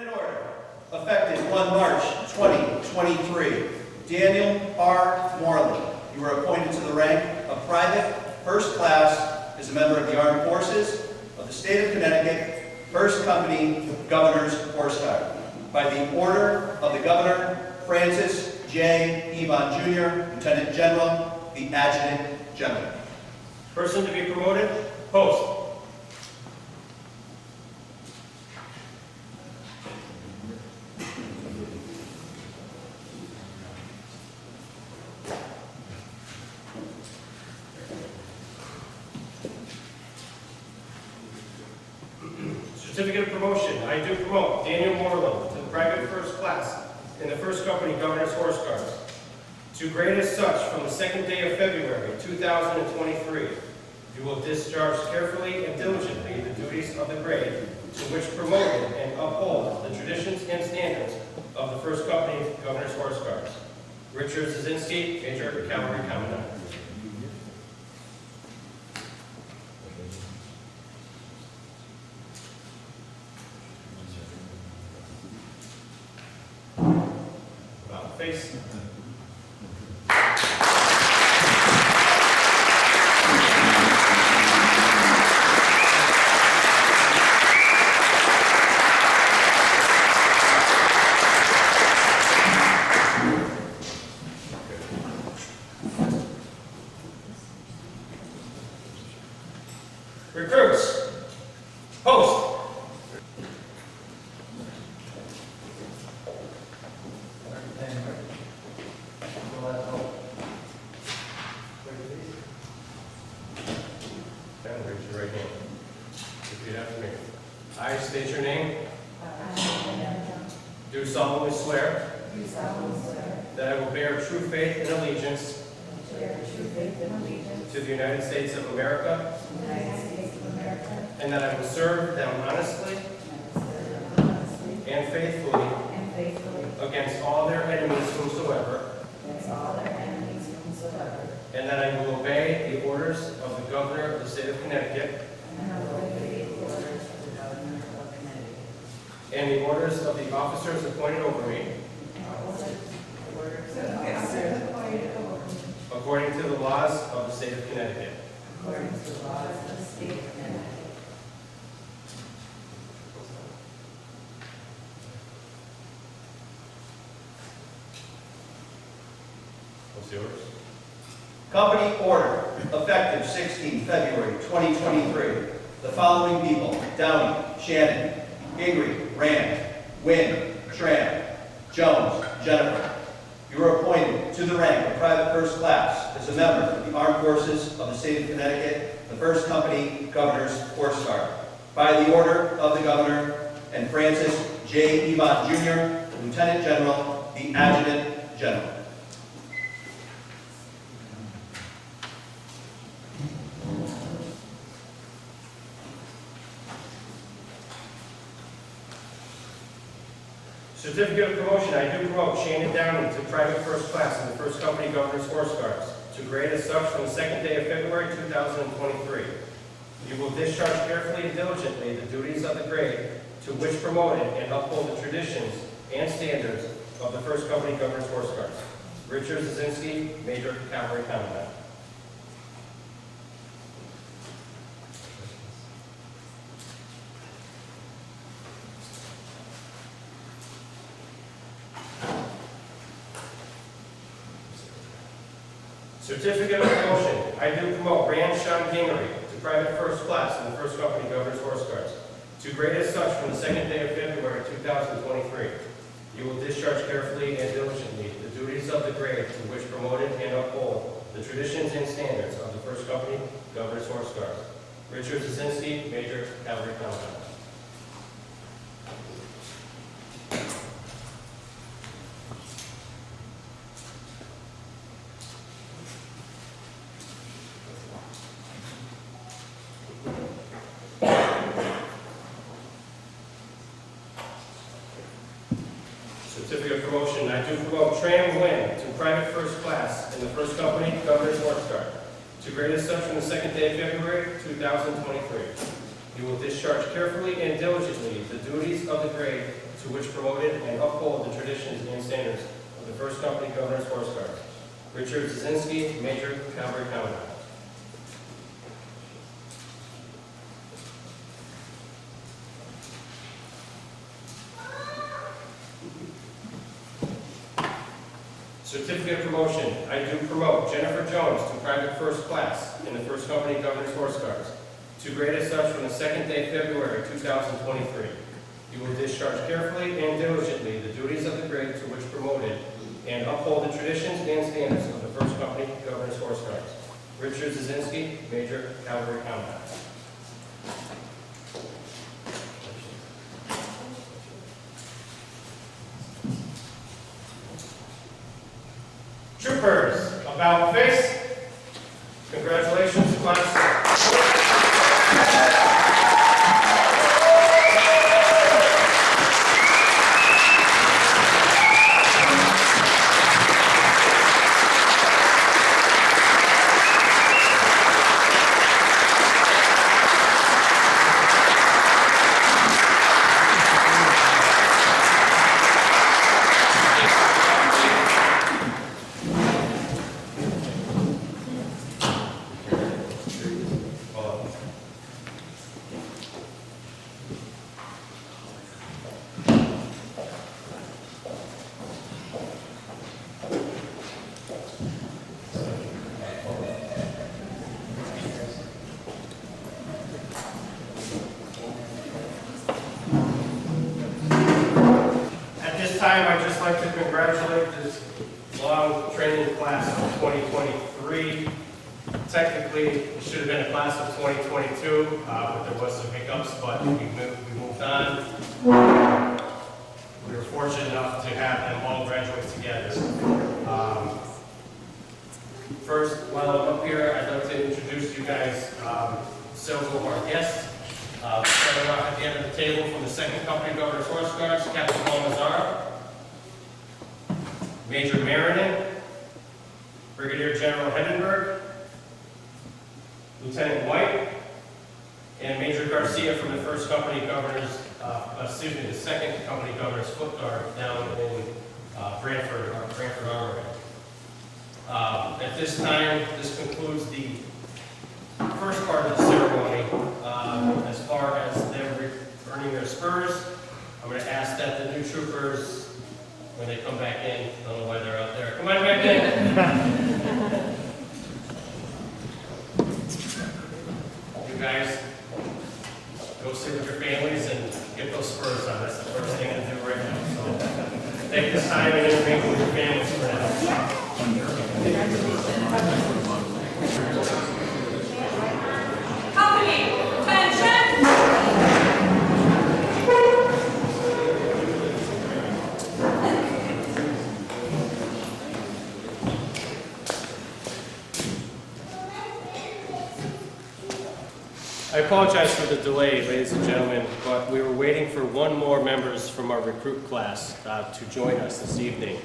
In order. Effective 1 March 2023. Daniel R. Morley. You are appointed to the rank of Private First Class as a member of the Armed Forces of the State of Connecticut, 1st Company Governor's Horse Guard. By the order of the Governor, Francis J. Evon Jr., Lieutenant General, the Adjutant General. Person to be promoted, post. Certificate of promotion. I do promote Daniel Moreland to the Private First Class in the 1st Company Governor's Horse Guards. To grade as such from the 2nd day of February 2023. You will discharge carefully and diligently the duties of the grade to which promoted and uphold the traditions and standards of the 1st Company Governor's Horse Guards. Richard Zazinski, Major Cavalry Commandant. About face. Recruits, post. And raise your right hand. Repeat after me. I state your name. Do solemnly swear that I will bear true faith and allegiance to the United States of America, and that I will serve them honestly and faithfully against all their enemies whomsoever, and that I will obey the orders of the Governor of the State of Connecticut and the orders of the officers appointed over me according to the laws of the State of Connecticut. What's yours? Company order, effective 16 February 2023. The following people: Downey, Shannon, Gingrey, Rand, Wynn, Tran, Jones, Jennifer. You are appointed to the rank of Private First Class as a member of the Armed Forces of the State of Connecticut, the 1st Company Governor's Horse Guard. By the order of the Governor and Francis J. Evon Jr., Lieutenant General, the Adjutant General. Certificate of promotion. I do promote Shannon Downey to Private First Class in the 1st Company Governor's Horse Guards to grade as such from the 2nd day of February 2023. You will discharge carefully and diligently the duties of the grade to which promoted and uphold the traditions and standards of the 1st Company Governor's Horse Guards. Richard Zazinski, Major Cavalry Commandant. Certificate of promotion. I do promote Rand Sean Gingrey to Private First Class in the 1st Company Governor's Horse Guards to grade as such from the 2nd day of February 2023. You will discharge carefully and diligently the duties of the grade to which promoted and uphold the traditions and standards of the 1st Company Governor's Horse Guards. Richard Zazinski, Major Cavalry Commandant. Certificate of promotion. I do promote Tran Nguyen to Private First Class in the 1st Company Governor's Horse Guard to grade as such from the 2nd day of February 2023. You will discharge carefully and diligently the duties of the grade to which promoted and uphold the traditions and standards of the First Company Governor's Horse Guards. Richard Zazinski, Major, Cavalry Commandant. Certificate of promotion. I do promote Jennifer Jones to private first class in the First Company Governor's Horse Guards, to grade as such from the second day February 2023. You will discharge carefully and diligently the duties of the grade to which promoted and uphold the traditions and standards of the First Company Governor's Horse Guards. Richard Zazinski, Major, Cavalry Commandant. Troopers, about face. Congratulations, class. I'd just like to congratulate this long training class of 2023. Technically, it should have been a class of 2022, but there was some hiccups, but we moved on. We were fortunate enough to have them all graduate together. First, while I'm up here, I'd like to introduce you guys several of our guests. Starting off at the end of the table from the 2nd Company Governor's Horse Guards, Captain Paul Mazzara, Major Marinan, Brigadier General Hedenberg, Lieutenant White, and Major Garcia from the 1st Company Governor's, the 2nd Company Governor's Foot Guard down in Brantford Armory. At this time, this concludes the first part of the ceremony. As far as them earning their spurs, I'm going to ask that the new troopers, when they come back in, I don't know why they're out there, come on back in. You guys, go sit with your families and get those spurs on. That's the first thing to do right now. So take this time and intermingle with your families for now. Company, attention! I apologize for the delay, ladies and gentlemen, but we were waiting for one more members from our recruit class to join us this evening.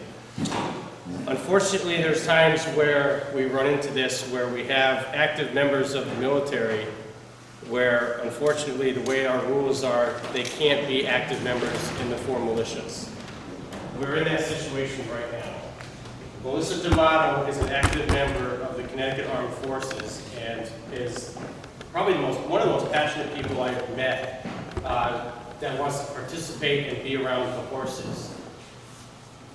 Unfortunately, there's times where we run into this where we have active members of the military where, unfortunately, the way our rules are, they can't be active members in the 4 militias. We're in that situation right now. Melissa D'Amato is an active member of the Connecticut Armed Forces and is probably one of the most passionate people I have met that wants to participate and be around the horses.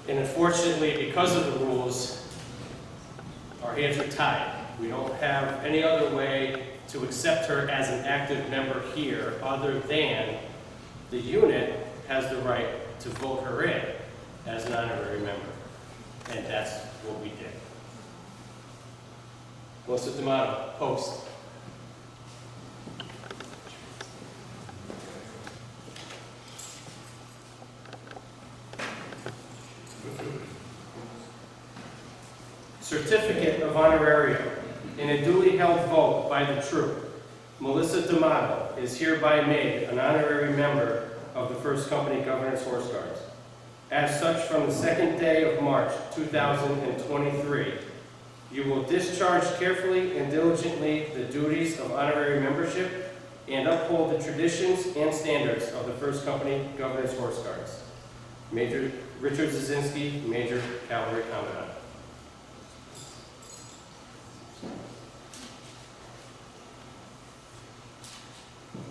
And unfortunately, because of the rules, our hands are tied. We don't have any other way to accept her as an active member here other than the unit has the right to vote her in as an honorary member. And that's what we did. Melissa D'Amato, post. Certificate of Honorarium. In a duly held vote by the troop, Melissa D'Amato is hereby made an honorary member of the 1st Company Governor's Horse Guards. As such, from the 2nd day of March 2023, you will discharge carefully and diligently the duties of honorary membership and uphold the traditions and standards of the First Company Governor's Horse Guards. Major Richard Zazinski, Major Cavalry Commandant.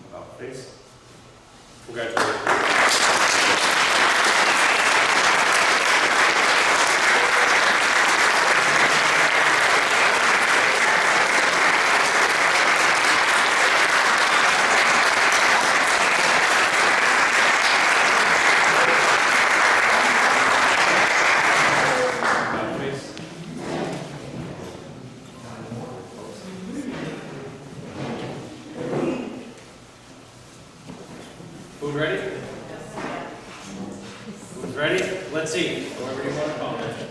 About face. Congratulations. About face. Food ready? Food's ready? Let's eat, however you want to call it.